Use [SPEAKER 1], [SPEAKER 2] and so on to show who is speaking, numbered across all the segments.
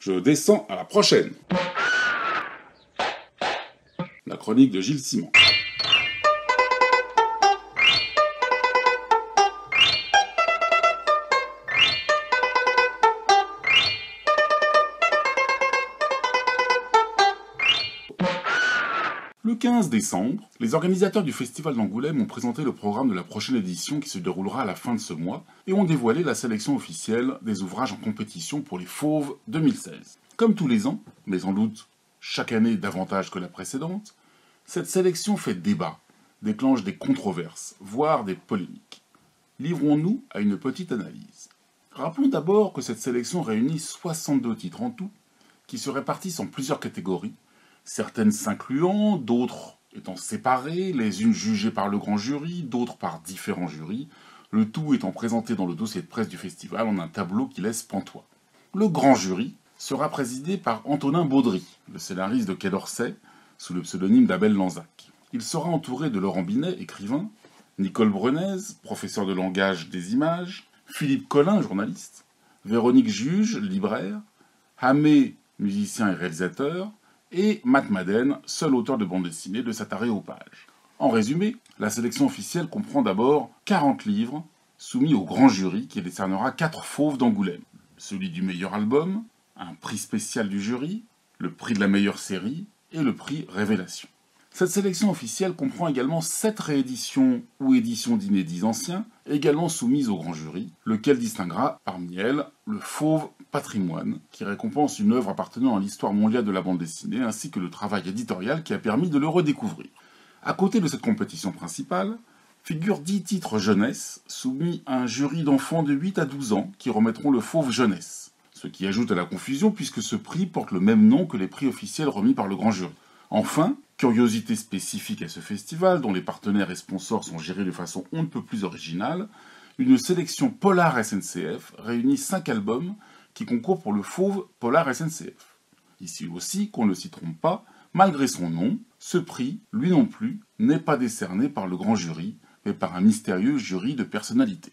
[SPEAKER 1] Je descends à la prochaine. La chronique de Gilles Simon. Le 15 décembre, les organisateurs du Festival d'Angoulême ont présenté le programme de la prochaine édition qui se déroulera à la fin de ce mois et ont dévoilé la sélection officielle des ouvrages en compétition pour les Fauves 2016. Comme tous les ans, mais sans doute chaque année davantage que la précédente, cette sélection fait débat, déclenche des controverses, voire des polémiques. Livrons-nous à une petite analyse. Rappelons d'abord que cette sélection réunit 62 titres en tout, qui se répartissent en plusieurs catégories, certaines s'incluant, d'autres étant séparées, les unes jugées par le grand jury, d'autres par différents jurys, le tout étant présenté dans le dossier de presse du festival en un tableau qui laisse pantois. Le grand jury sera présidé par Antonin Baudry, le scénariste de Quai d'Orsay, sous le pseudonyme d'Abel Lanzac. Il sera entouré de Laurent Binet, écrivain, Nicole Brenez, professeur de langage des images, Philippe Collin, journaliste, Véronique Juge, libraire, Hamé, musicien et réalisateur, et Matt Madden, seul auteur de bande dessinée de Sataré aux pages. En résumé, la sélection officielle comprend d'abord 40 livres soumis au grand jury qui décernera 4 Fauves d'Angoulême. Celui du meilleur album, un prix spécial du jury, le prix de la meilleure série et le prix Révélation. Cette sélection officielle comprend également 7 rééditions ou éditions d'inédits anciens, également soumises au grand jury, lequel distinguera parmi elles le Fauve Patrimoine, qui récompense une œuvre appartenant à l'histoire mondiale de la bande dessinée, ainsi que le travail éditorial qui a permis de le redécouvrir. À côté de cette compétition principale, figurent 10 titres jeunesse, soumis à un jury d'enfants de 8 à 12 ans, qui remettront le Fauve Jeunesse. Ce qui ajoute à la confusion puisque ce prix porte le même nom que les prix officiels remis par le grand jury. Enfin, curiosité spécifique à ce festival, dont les partenaires et sponsors sont gérés de façon on ne peut plus originale, une sélection Polar SNCF réunit 5 albums qui concourent pour le Fauve Polar SNCF. Ici aussi, qu'on ne s'y trompe pas, malgré son nom, ce prix, lui non plus, n'est pas décerné par le grand jury, mais par un mystérieux jury de personnalité.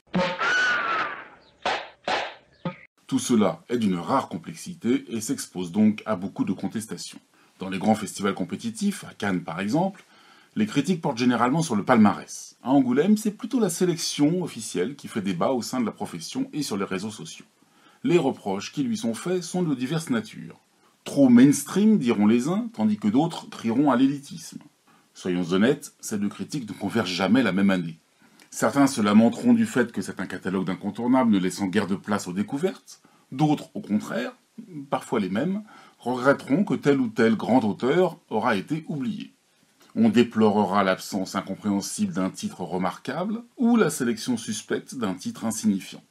[SPEAKER 1] Tout cela est d'une rare complexité et s'expose donc à beaucoup de contestations. Dans les grands festivals compétitifs, à Cannes par exemple, les critiques portent généralement sur le palmarès. À Angoulême, c'est plutôt la sélection officielle qui fait débat au sein de la profession et sur les réseaux sociaux. Les reproches qui lui sont faits sont de diverses natures. Trop mainstream, diront les uns, tandis que d'autres crieront à l'élitisme. Soyons honnêtes, ces deux critiques ne convergent jamais la même année. Certains se lamenteront du fait que c'est un catalogue d'incontournables ne laissant guère de place aux découvertes. D'autres, au contraire, parfois les mêmes, regretteront que tel ou tel grand auteur aura été oublié. On déplorera l'absence incompréhensible d'un titre remarquable ou la sélection suspecte d'un titre insignifiant.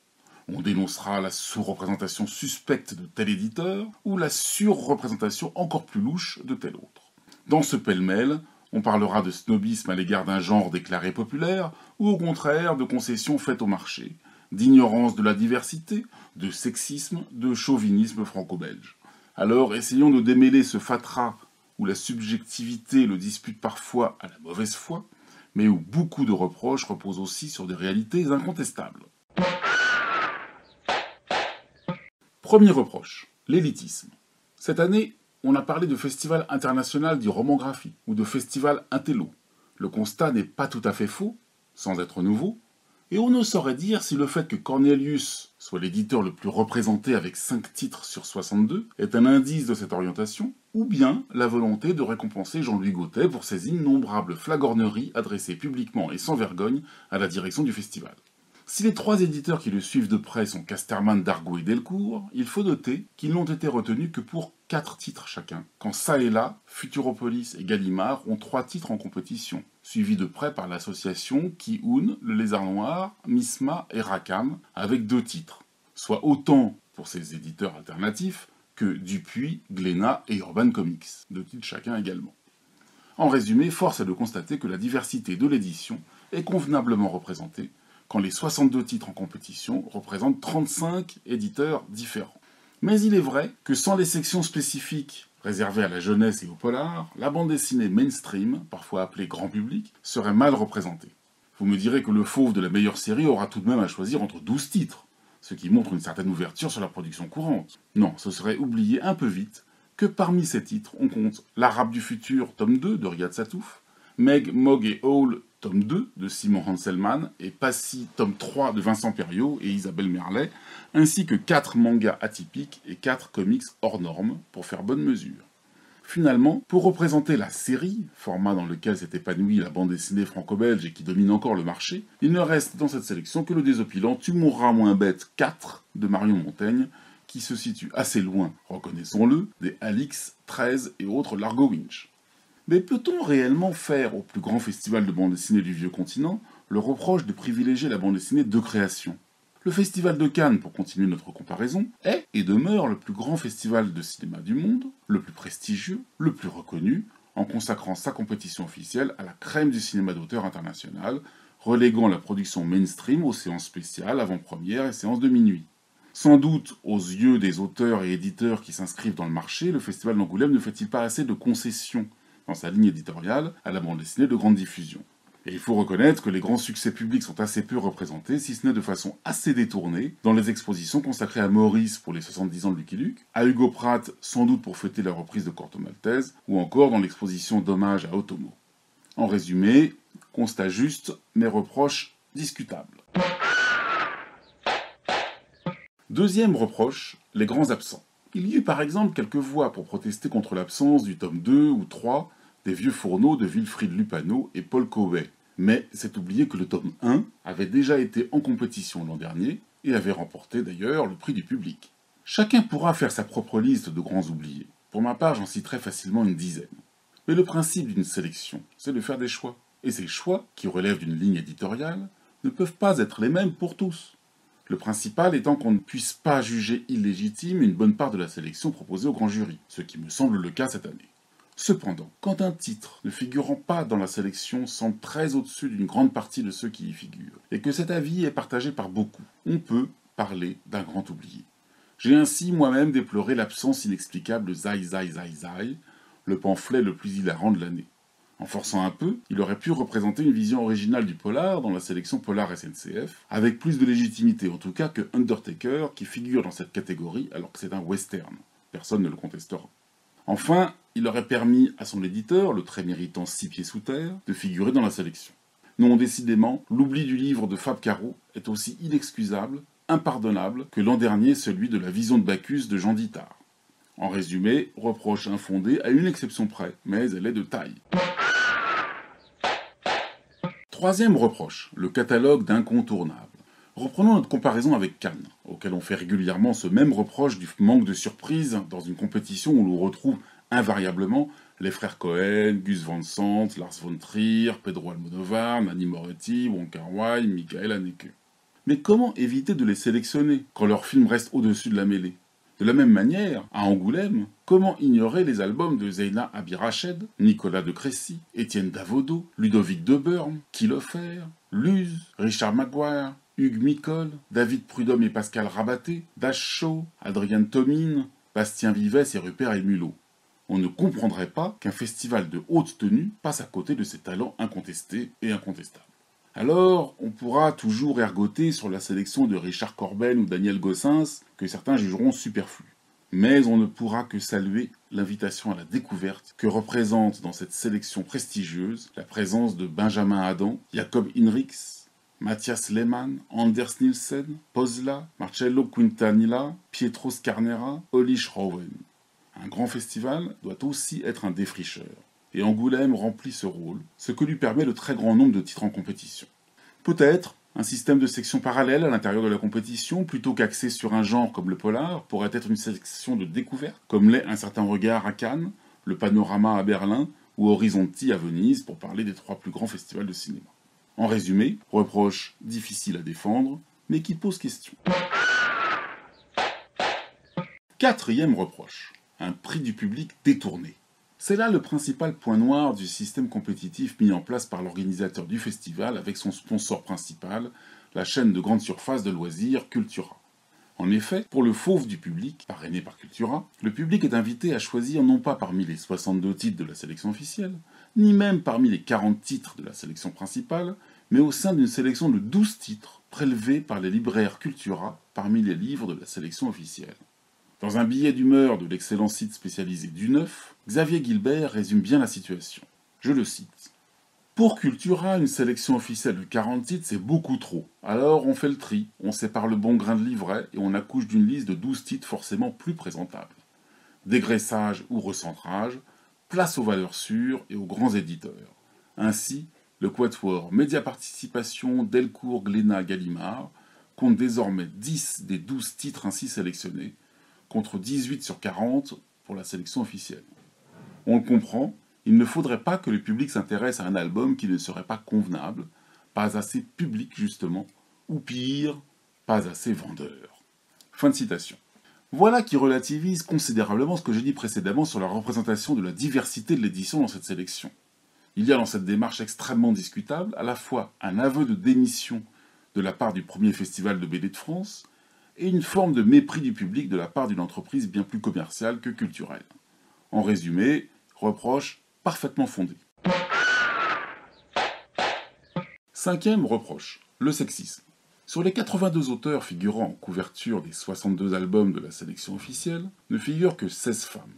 [SPEAKER 1] On dénoncera la sous-représentation suspecte de tel éditeur ou la sur-représentation encore plus louche de tel autre. Dans ce pêle-mêle, on parlera de snobisme à l'égard d'un genre déclaré populaire ou au contraire de concessions faites au marché, d'ignorance de la diversité, de sexisme, de chauvinisme franco-belge. Alors essayons de démêler ce fatras où la subjectivité le dispute parfois à la mauvaise foi, mais où beaucoup de reproches reposent aussi sur des réalités incontestables. Premier reproche, l'élitisme. Cette année, on a parlé de festival international du roman graphique ou de festival intello. Le constat n'est pas tout à fait faux, sans être nouveau, et on ne saurait dire si le fait que Cornelius soit l'éditeur le plus représenté avec 5 titres sur 62 est un indice de cette orientation, ou bien la volonté de récompenser Jean-Louis Gauthier pour ses innombrables flagorneries adressées publiquement et sans vergogne à la direction du festival. Si les 3 éditeurs qui le suivent de près sont Casterman, Dargaud et Delcourt, il faut noter qu'ils n'ont été retenus que pour 4 titres chacun, quand ça et là, Futuropolis et Gallimard ont 3 titres en compétition, suivis de près par l'association Ki-Un, Le Lézard Noir, Misma et Rackham, avec 2 titres, soit autant pour ces éditeurs alternatifs que Dupuis, Glénat et Urban Comics, 2 titres chacun également. En résumé, force est de constater que la diversité de l'édition est convenablement représentée, quand les 62 titres en compétition représentent 35 éditeurs différents. Mais il est vrai que sans les sections spécifiques réservées à la jeunesse et au polar, la bande dessinée mainstream, parfois appelée grand public, serait mal représentée. Vous me direz que le Fauve de la meilleure série aura tout de même à choisir entre 12 titres. ce qui montre une certaine ouverture sur la production courante. Non, ce serait oublier un peu vite que parmi ces titres, on compte L'Arabe du futur, tome 2 de Riyad Sattouf, Meg, Mog et Hall, tome 2 de Simon Hanselmann, et Passy, tome 3 de Vincent Perriot et Isabelle Merlet, ainsi que 4 mangas atypiques et 4 comics hors normes, pour faire bonne mesure. Finalement, pour représenter la série, format dans lequel s'est épanouie la bande dessinée franco-belge et qui domine encore le marché, il ne reste dans cette sélection que le désopilant Tu mourras moins bête 4 de Marion Montaigne, qui se situe assez loin, reconnaissons-le, des Alix, 13 et autres Largo Winch. Mais peut-on réellement faire au plus grand festival de bande dessinée du vieux continent le reproche de privilégier la bande dessinée de création ? Le Festival de Cannes, pour continuer notre comparaison, est et demeure le plus grand festival de cinéma du monde, le plus prestigieux, le plus reconnu, en consacrant sa compétition officielle à la crème du cinéma d'auteur international, reléguant la production mainstream aux séances spéciales, avant-première et séances de minuit. Sans doute, aux yeux des auteurs et éditeurs qui s'inscrivent dans le marché, le Festival d'Angoulême ne fait-il pas assez de concessions dans sa ligne éditoriale à la bande dessinée de grande diffusion. Et il faut reconnaître que les grands succès publics sont assez peu représentés, si ce n'est de façon assez détournée, dans les expositions consacrées à Maurice pour les 70 ans de Lucky Luke, à Hugo Pratt sans doute pour fêter la reprise de Corto Maltese, ou encore dans l'exposition d'hommage à Otomo. En résumé, constat juste, mais reproche discutable. Deuxième reproche, les grands absents. Il y eut par exemple quelques voix pour protester contre l'absence du tome 2 ou 3 des vieux fourneaux de Wilfried Lupano et Paul Cowey. Mais c'est oublier que le tome 1 avait déjà été en compétition l'an dernier et avait remporté d'ailleurs le prix du public. Chacun pourra faire sa propre liste de grands oubliés. Pour ma part, j'en citerai facilement une dizaine. Mais le principe d'une sélection, c'est de faire des choix. Et ces choix, qui relèvent d'une ligne éditoriale, ne peuvent pas être les mêmes pour tous. Le principal étant qu'on ne puisse pas juger illégitime une bonne part de la sélection proposée au grand jury, ce qui me semble le cas cette année. Cependant, quand un titre ne figurant pas dans la sélection semble très au-dessus d'une grande partie de ceux qui y figurent, et que cet avis est partagé par beaucoup, on peut parler d'un grand oublié. J'ai ainsi moi-même déploré l'absence inexplicable de Zai Zai Zai Zai, le pamphlet le plus hilarant de l'année. En forçant un peu, il aurait pu représenter une vision originale du polar dans la sélection Polar SNCF, avec plus de légitimité en tout cas que Undertaker, qui figure dans cette catégorie alors que c'est un western. Personne ne le contestera. Enfin, il aurait permis à son éditeur, le très méritant Six Pieds Sous Terre, de figurer dans la sélection. Non, décidément, l'oubli du livre de Fab Caro est aussi inexcusable, impardonnable que l'an dernier celui de la vision de Bacchus de Jean Dittard. En résumé, reproche infondé à une exception près, mais elle est de taille. Troisième reproche, le catalogue d'incontournables. Reprenons notre comparaison avec Cannes, auquel on fait régulièrement ce même reproche du manque de surprise dans une compétition où l'on retrouve invariablement les frères Cohen, Gus Van Sant, Lars von Trier, Pedro Almodovar, Nanni Moretti, Wong Kar-wai, Michael Haneke. Mais comment éviter de les sélectionner quand leurs films restent au-dessus de la mêlée ? De la même manière, à Angoulême, comment ignorer les albums de Zeina Abirached, Nicolas de Crécy, Étienne Davodo, Ludovic Deburme, Kilofer, Luz, Richard Maguire, Hugues Micol, David Prudhomme et Pascal Rabaté, Dash Shaw, Adrien Tomine, Bastien Vivès et Rupert Émulot. On ne comprendrait pas qu'un festival de haute tenue passe à côté de ces talents incontestés et incontestables. Alors, on pourra toujours ergoter sur la sélection de Richard Corben ou Daniel Gossens, que certains jugeront superflue. Mais on ne pourra que saluer l'invitation à la découverte que représente dans cette sélection prestigieuse la présence de Benjamin Adam, Jacob Hinrichs, Matthias Lehmann, Anders Nielsen, Pozla, Marcello Quintanilla, Pietro Scarnera, Olli Schroven. Un grand festival doit aussi être un défricheur. Et Angoulême remplit ce rôle, ce que lui permet le très grand nombre de titres en compétition. Peut-être un système de sections parallèles à l'intérieur de la compétition, plutôt qu'axé sur un genre comme le polar, pourrait être une section de découverte, comme l'est Un certain regard à Cannes, le Panorama à Berlin ou Horizonti à Venise, pour parler des 3 plus grands festivals de cinéma. En résumé, reproche difficile à défendre, mais qui pose question. Quatrième reproche, un prix du public détourné. C'est là le principal point noir du système compétitif mis en place par l'organisateur du festival avec son sponsor principal, la chaîne de grande surface de loisirs Cultura. En effet, pour le fauve du public, parrainé par Cultura, le public est invité à choisir non pas parmi les 62 titres de la sélection officielle, ni même parmi les 40 titres de la sélection principale, mais au sein d'une sélection de 12 titres prélevés par les libraires Cultura parmi les livres de la sélection officielle. Dans un billet d'humeur de l'excellent site spécialisé du Neuf, Xavier Gilbert résume bien la situation. Je le cite. Pour Cultura, une sélection officielle de 40 titres, c'est beaucoup trop. Alors on fait le tri, on sépare le bon grain de livret et on accouche d'une liste de 12 titres forcément plus présentables. Dégraissage ou recentrage, place aux valeurs sûres et aux grands éditeurs. Ainsi, le quatuor Média Participation, Delcourt, Glénat, Gallimard compte désormais 10 des 12 titres ainsi sélectionnés, contre 18 sur 40 pour la sélection officielle. On le comprend, il ne faudrait pas que le public s'intéresse à un album qui ne serait pas convenable, pas assez public justement, ou pire, pas assez vendeur. Fin de citation. Voilà qui relativise considérablement ce que j'ai dit précédemment sur la représentation de la diversité de l'édition dans cette sélection. Il y a dans cette démarche extrêmement discutable à la fois un aveu de démission de la part du premier festival de BD de France et une forme de mépris du public de la part d'une entreprise bien plus commerciale que culturelle. En résumé, reproche parfaitement fondé. Cinquième reproche, le sexisme. Sur les 82 auteurs figurant en couverture des 62 albums de la sélection officielle, ne figurent que 16 femmes.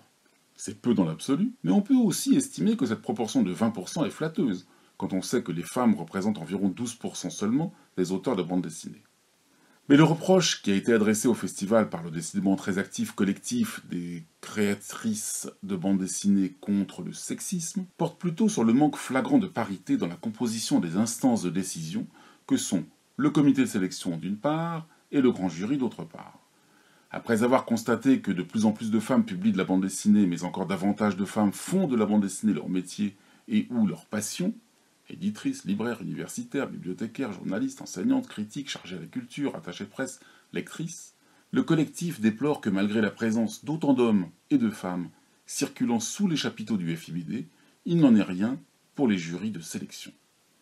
[SPEAKER 1] C'est peu dans l'absolu, mais on peut aussi estimer que cette proportion de 20% est flatteuse, quand on sait que les femmes représentent environ 12% seulement des auteurs de bande dessinée. Mais le reproche qui a été adressé au festival par le décidément très actif collectif des créatrices de bande dessinée contre le sexisme porte plutôt sur le manque flagrant de parité dans la composition des instances de décision que sont le comité de sélection d'une part et le grand jury d'autre part. Après avoir constaté que de plus en plus de femmes publient de la bande dessinée, mais encore davantage de femmes font de la bande dessinée leur métier et ou leur passion, éditrices, libraires, universitaires, bibliothécaires, journalistes, enseignantes, critiques, chargées à la culture, attachées de presse, lectrices, le collectif déplore que malgré la présence d'autant d'hommes et de femmes circulant sous les chapiteaux du FIBD, il n'en est rien pour les jurys de sélection.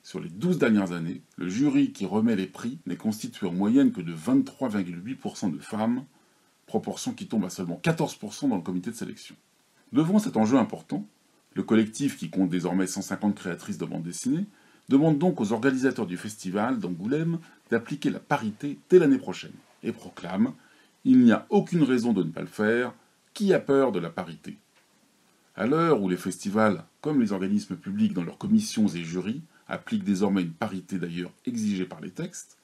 [SPEAKER 1] Sur les 12 dernières années, le jury qui remet les prix n'est constitué en moyenne que de 23,8% de femmes, proportion qui tombe à seulement 14% dans le comité de sélection. Devant cet enjeu important, le collectif, qui compte désormais 150 créatrices de bande dessinée, demande donc aux organisateurs du festival d'Angoulême d'appliquer la parité dès l'année prochaine, et proclame « Il n'y a aucune raison de ne pas le faire, qui a peur de la parité ?» À l'heure où les festivals, comme les organismes publics dans leurs commissions et jurys, appliquent désormais une parité d'ailleurs exigée par les textes,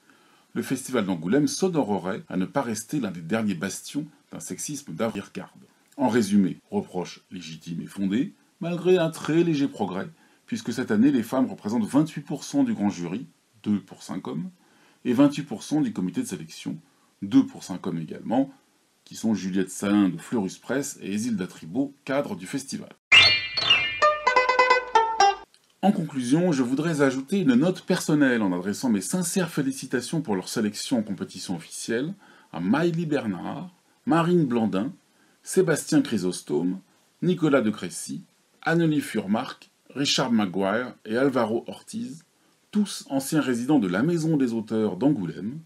[SPEAKER 1] le festival d'Angoulême s'honorerait à ne pas rester l'un des derniers bastions d'un sexisme d'avant-garde. En résumé, reproche légitime et fondé, malgré un très léger progrès, puisque cette année les femmes représentent 28% du grand jury, 2 pour 5 hommes, et 28% du comité de sélection, 2 pour 5 hommes également, qui sont Juliette Salin de Fleurus Press et Isilda Tribault, cadre du festival. En conclusion, je voudrais ajouter une note personnelle en adressant mes sincères félicitations pour leur sélection en compétition officielle à Maïli Bernard, Marine Blandin, Sébastien Chrysostome, Nicolas de Crécy, Annelie Furmark, Richard Maguire et Alvaro Ortiz, tous anciens résidents de la Maison des auteurs d'Angoulême,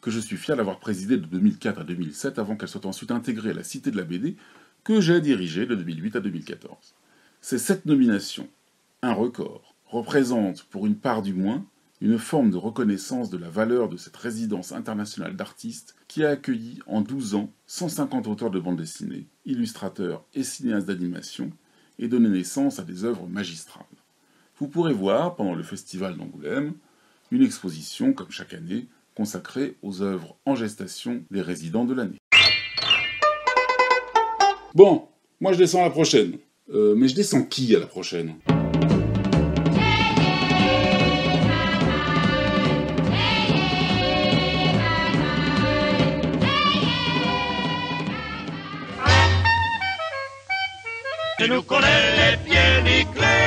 [SPEAKER 1] que je suis fier d'avoir présidé de 2004 à 2007 avant qu'elle soit ensuite intégrée à la Cité de la BD, que j'ai dirigée de 2008 à 2014. Ces 7 nominations, un record, représentent, pour une part du moins, une forme de reconnaissance de la valeur de cette résidence internationale d'artistes qui a accueilli en 12 ans 150 auteurs de bande dessinée, illustrateurs et cinéastes d'animation, et donné naissance à des œuvres magistrales. Vous pourrez voir, pendant le festival d'Angoulême, une exposition, comme chaque année, consacrée aux œuvres en gestation des résidents de l'année. Bon, moi je descends à la prochaine. Mais je descends qui à la prochaine ?
[SPEAKER 2] Tu nous connais les pieds nickelés.